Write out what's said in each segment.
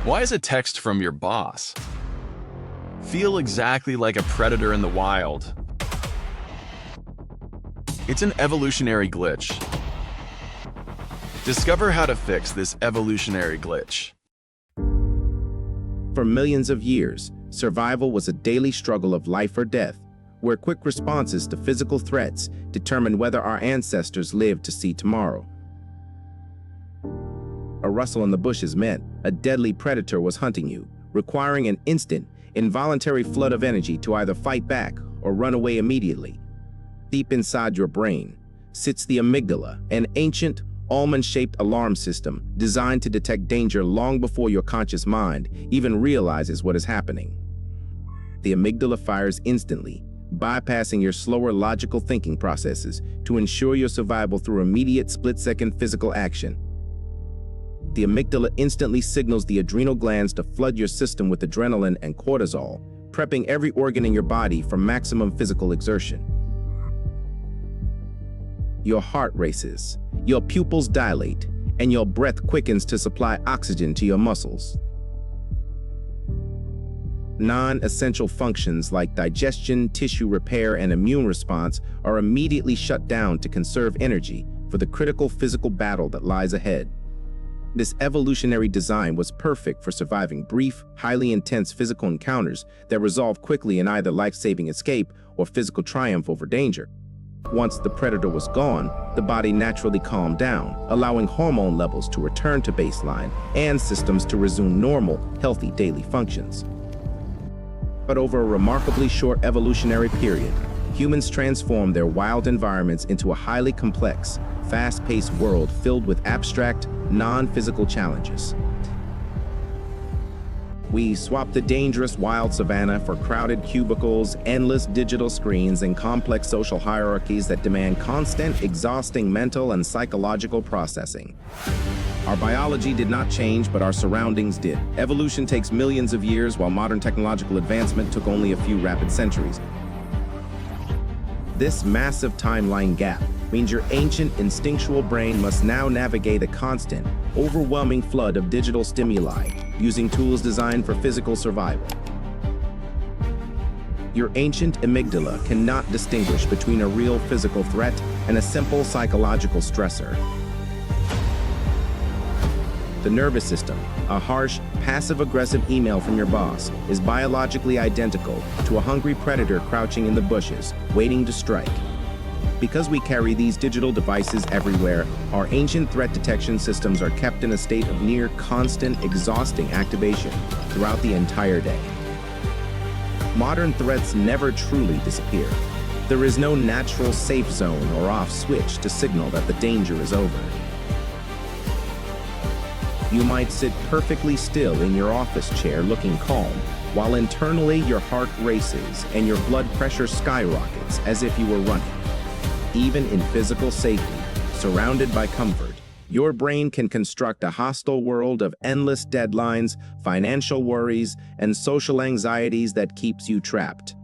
Why is a text from your boss feel exactly like a predator in the wild? It's an evolutionary glitch. Discover how to fix this evolutionary glitch. For millions of years, survival was a daily struggle of life or death, where quick responses to physical threats determined whether our ancestors lived to see tomorrow. A rustle in the bushes meant a deadly predator was hunting you, requiring an instant, involuntary flood of energy to either fight back or run away immediately. Deep inside your brain sits the amygdala, an ancient, almond-shaped alarm system designed to detect danger long before your conscious mind even realizes what is happening. The amygdala fires instantly, bypassing your slower logical thinking processes to ensure your survival through immediate split-second physical action. The amygdala instantly signals the adrenal glands to flood your system with adrenaline and cortisol, prepping every organ in your body for maximum physical exertion. Your heart races, your pupils dilate, and your breath quickens to supply oxygen to your muscles. Non-essential functions like digestion, tissue repair, and immune response are immediately shut down to conserve energy for the critical physical battle that lies ahead. This evolutionary design was perfect for surviving brief, highly intense physical encounters that resolved quickly in either life-saving escape or physical triumph over danger. Once the predator was gone, the body naturally calmed down, allowing hormone levels to return to baseline and systems to resume normal, healthy daily functions. But over a remarkably short evolutionary period, humans transformed their wild environments into a highly complex, fast-paced world filled with abstract, non-physical challenges. We swapped the dangerous wild savanna for crowded cubicles, endless digital screens, and complex social hierarchies that demand constant, exhausting mental and psychological processing. Our biology did not change, but our surroundings did. Evolution takes millions of years, while modern technological advancement took only a few rapid centuries. This massive timeline gap means your ancient instinctual brain must now navigate a constant, overwhelming flood of digital stimuli, using tools designed for physical survival. Your ancient amygdala cannot distinguish between a real physical threat and a simple psychological stressor. The nervous system, a harsh, passive-aggressive email from your boss, is biologically identical to a hungry predator crouching in the bushes, waiting to strike. Because we carry these digital devices everywhere, our ancient threat detection systems are kept in a state of near constant, exhausting activation throughout the entire day. Modern threats never truly disappear. There is no natural safe zone or off switch to signal that the danger is over. You might sit perfectly still in your office chair looking calm, while internally your heart races and your blood pressure skyrockets as if you were running. Even in physical safety, surrounded by comfort, your brain can construct a hostile world of endless deadlines, financial worries, and social anxieties that keeps you trapped.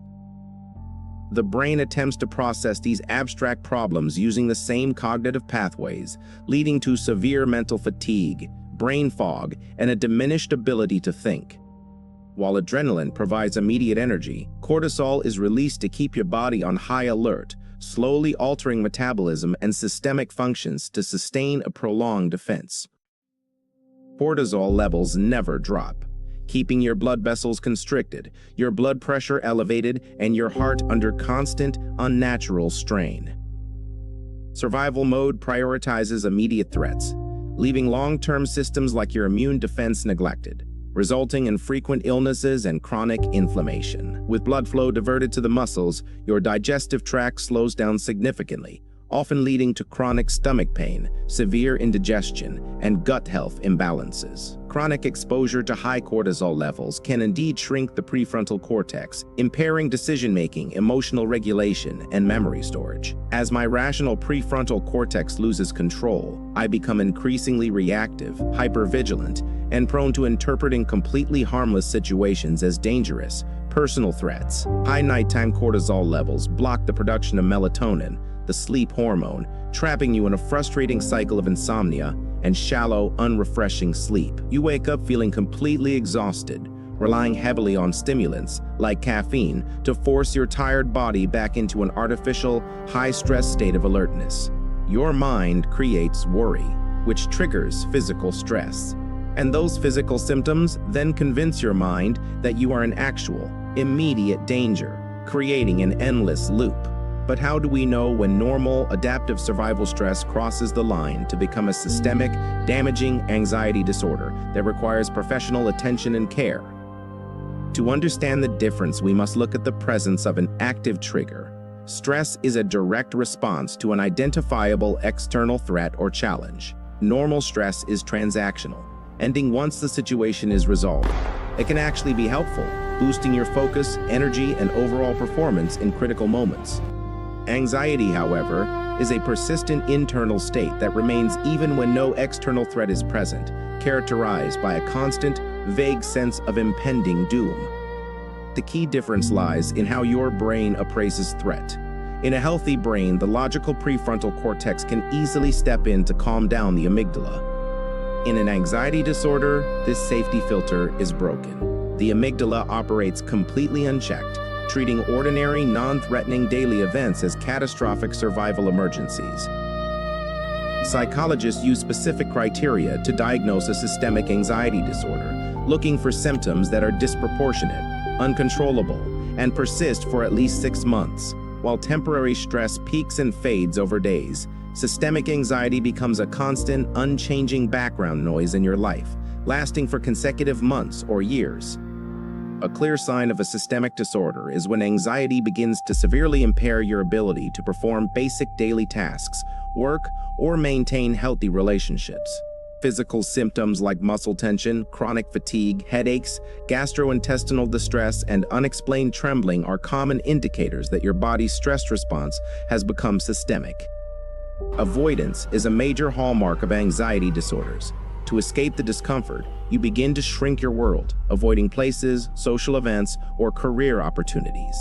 The brain attempts to process these abstract problems using the same cognitive pathways, leading to severe mental fatigue, brain fog, and a diminished ability to think. While adrenaline provides immediate energy, cortisol is released to keep your body on high alert, slowly altering metabolism and systemic functions to sustain a prolonged defense. Cortisol levels never drop, keeping your blood vessels constricted, your blood pressure elevated, and your heart under constant, unnatural strain. Survival mode prioritizes immediate threats, leaving long-term systems like your immune defense neglected, resulting in frequent illnesses and chronic inflammation. With blood flow diverted to the muscles, your digestive tract slows down significantly, often leading to chronic stomach pain, severe indigestion, and gut health imbalances. Chronic exposure to high cortisol levels can indeed shrink the prefrontal cortex, impairing decision-making, emotional regulation, and memory storage. As my rational prefrontal cortex loses control, I become increasingly reactive, hypervigilant, and prone to interpreting completely harmless situations as dangerous. Personal threats. High nighttime cortisol levels block the production of melatonin, the sleep hormone, trapping you in a frustrating cycle of insomnia and shallow, unrefreshing sleep. You wake up feeling completely exhausted, relying heavily on stimulants like caffeine to force your tired body back into an artificial, high-stress state of alertness. Your mind creates worry, which triggers physical stress. And those physical symptoms then convince your mind that you are in actual, immediate danger, creating an endless loop. But how do we know when normal, adaptive survival stress crosses the line to become a systemic, damaging anxiety disorder that requires professional attention and care? To understand the difference, we must look at the presence of an active trigger. Stress is a direct response to an identifiable external threat or challenge. Normal stress is transactional, ending once the situation is resolved. It can actually be helpful, boosting your focus, energy, and overall performance in critical moments. Anxiety, however, is a persistent internal state that remains even when no external threat is present, characterized by a constant, vague sense of impending doom. The key difference lies in how your brain appraises threat. In a healthy brain, the logical prefrontal cortex can easily step in to calm down the amygdala. In an anxiety disorder, this safety filter is broken. The amygdala operates completely unchecked, treating ordinary, non-threatening daily events as catastrophic survival emergencies. Psychologists use specific criteria to diagnose a systemic anxiety disorder, looking for symptoms that are disproportionate, uncontrollable, and persist for at least 6 months. While temporary stress peaks and fades over days, systemic anxiety becomes a constant, unchanging background noise in your life, lasting for consecutive months or years. A clear sign of a systemic disorder is when anxiety begins to severely impair your ability to perform basic daily tasks, work, or maintain healthy relationships. Physical symptoms like muscle tension, chronic fatigue, headaches, gastrointestinal distress, and unexplained trembling are common indicators that your body's stress response has become systemic. Avoidance is a major hallmark of anxiety disorders. To escape the discomfort, you begin to shrink your world, avoiding places, social events, or career opportunities.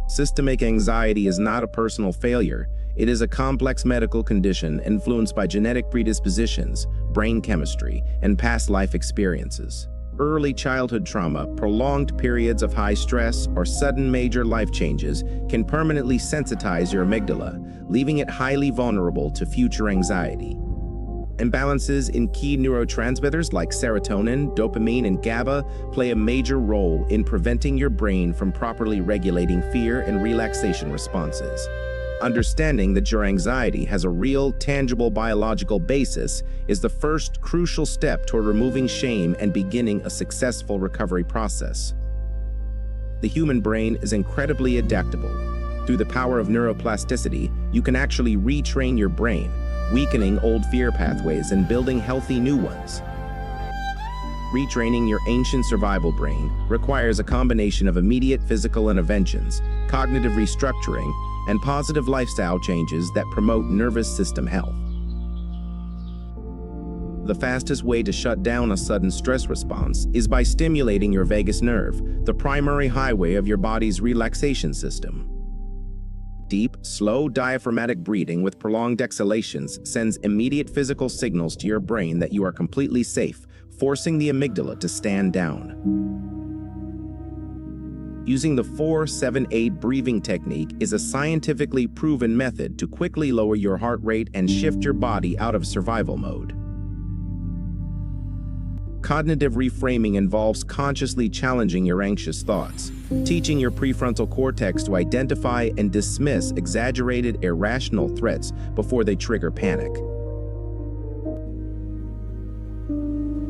Systemic anxiety is not a personal failure. It is a complex medical condition influenced by genetic predispositions, brain chemistry, and past life experiences. Early childhood trauma, prolonged periods of high stress, or sudden major life changes can permanently sensitize your amygdala, leaving it highly vulnerable to future anxiety. Imbalances in key neurotransmitters like serotonin, dopamine, and GABA play a major role in preventing your brain from properly regulating fear and relaxation responses. Understanding that your anxiety has a real, tangible biological basis is the first crucial step toward removing shame and beginning a successful recovery process. The human brain is incredibly adaptable. Through the power of neuroplasticity, you can actually retrain your brain, weakening old fear pathways and building healthy new ones. Retraining your ancient survival brain requires a combination of immediate physical interventions, cognitive restructuring, and positive lifestyle changes that promote nervous system health. The fastest way to shut down a sudden stress response is by stimulating your vagus nerve, the primary highway of your body's relaxation system. Deep, slow diaphragmatic breathing with prolonged exhalations sends immediate physical signals to your brain that you are completely safe, forcing the amygdala to stand down. Using the 4-7-8 breathing technique is a scientifically proven method to quickly lower your heart rate and shift your body out of survival mode. Cognitive reframing involves consciously challenging your anxious thoughts, teaching your prefrontal cortex to identify and dismiss exaggerated, irrational threats before they trigger panic.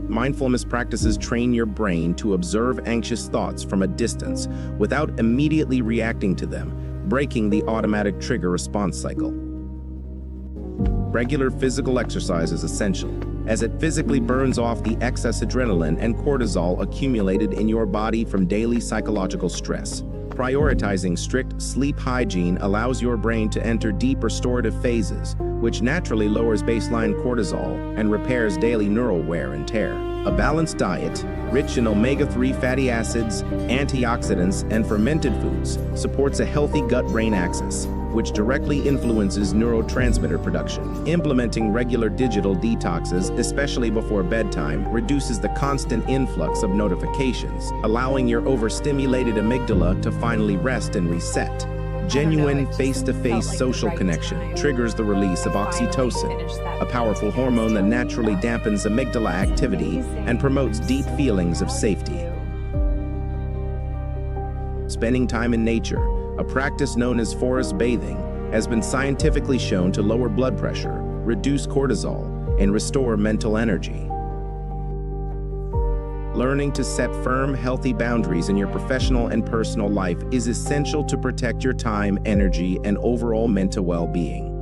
Mindfulness practices train your brain to observe anxious thoughts from a distance without immediately reacting to them, breaking the automatic trigger response cycle. Regular physical exercise is essential, as it physically burns off the excess adrenaline and cortisol accumulated in your body from daily psychological stress. Prioritizing strict sleep hygiene allows your brain to enter deep restorative phases, which naturally lowers baseline cortisol and repairs daily neural wear and tear. A balanced diet, rich in omega-3 fatty acids, antioxidants, and fermented foods, supports a healthy gut-brain axis, which directly influences neurotransmitter production. Implementing regular digital detoxes, especially before bedtime, reduces the constant influx of notifications, allowing your overstimulated amygdala to finally rest and reset. Genuine face-to-face social connection triggers the release of oxytocin, a powerful hormone that naturally dampens amygdala activity and promotes deep feelings of safety. Spending time in nature, a practice known as forest bathing, has been scientifically shown to lower blood pressure, reduce cortisol, and restore mental energy. Learning to set firm, healthy boundaries in your professional and personal life is essential to protect your time, energy, and overall mental well-being.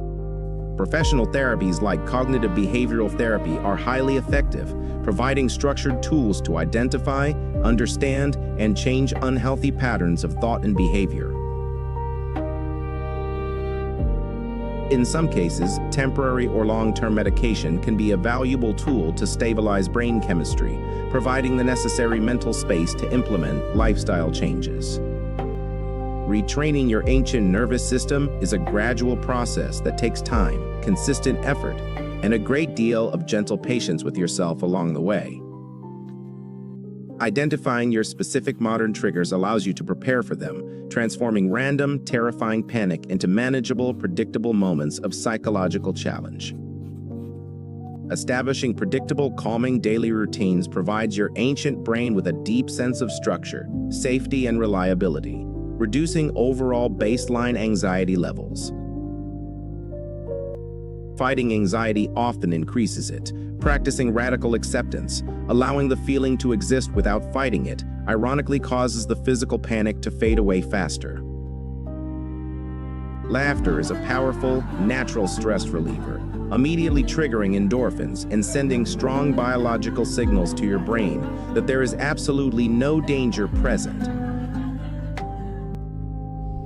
Professional therapies like cognitive behavioral therapy are highly effective, providing structured tools to identify, understand, and change unhealthy patterns of thought and behavior. In some cases, temporary or long-term medication can be a valuable tool to stabilize brain chemistry, providing the necessary mental space to implement lifestyle changes. Retraining your ancient nervous system is a gradual process that takes time, consistent effort, and a great deal of gentle patience with yourself along the way. Identifying your specific modern triggers allows you to prepare for them, transforming random, terrifying panic into manageable, predictable moments of psychological challenge. Establishing predictable, calming daily routines provides your ancient brain with a deep sense of structure, safety, and reliability, reducing overall baseline anxiety levels. Fighting anxiety often increases it. Practicing radical acceptance, allowing the feeling to exist without fighting it, ironically causes the physical panic to fade away faster. Laughter is a powerful, natural stress reliever, immediately triggering endorphins and sending strong biological signals to your brain that there is absolutely no danger present.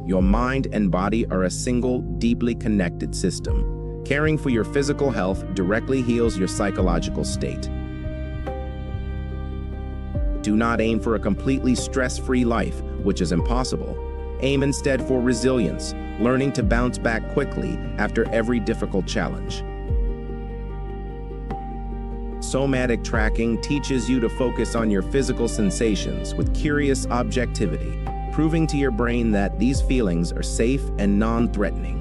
Your mind and body are a single, deeply connected system. Caring for your physical health directly heals your psychological state. Do not aim for a completely stress-free life, which is impossible. Aim instead for resilience, learning to bounce back quickly after every difficult challenge. Somatic tracking teaches you to focus on your physical sensations with curious objectivity, proving to your brain that these feelings are safe and non-threatening.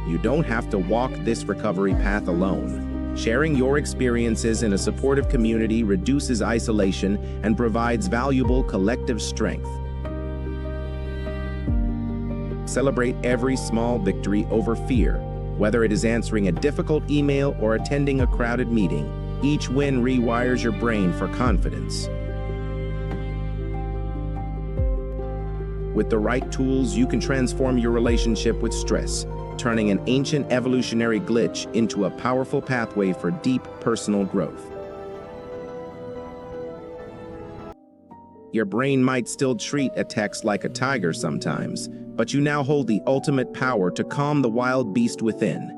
You don't have to walk this recovery path alone. Sharing your experiences in a supportive community reduces isolation and provides valuable collective strength. Celebrate every small victory over fear. Whether it is answering a difficult email or attending a crowded meeting, each win rewires your brain for confidence. With the right tools, you can transform your relationship with stress, turning an ancient evolutionary glitch into a powerful pathway for deep personal growth. Your brain might still treat a text like a tiger sometimes, but you now hold the ultimate power to calm the wild beast within.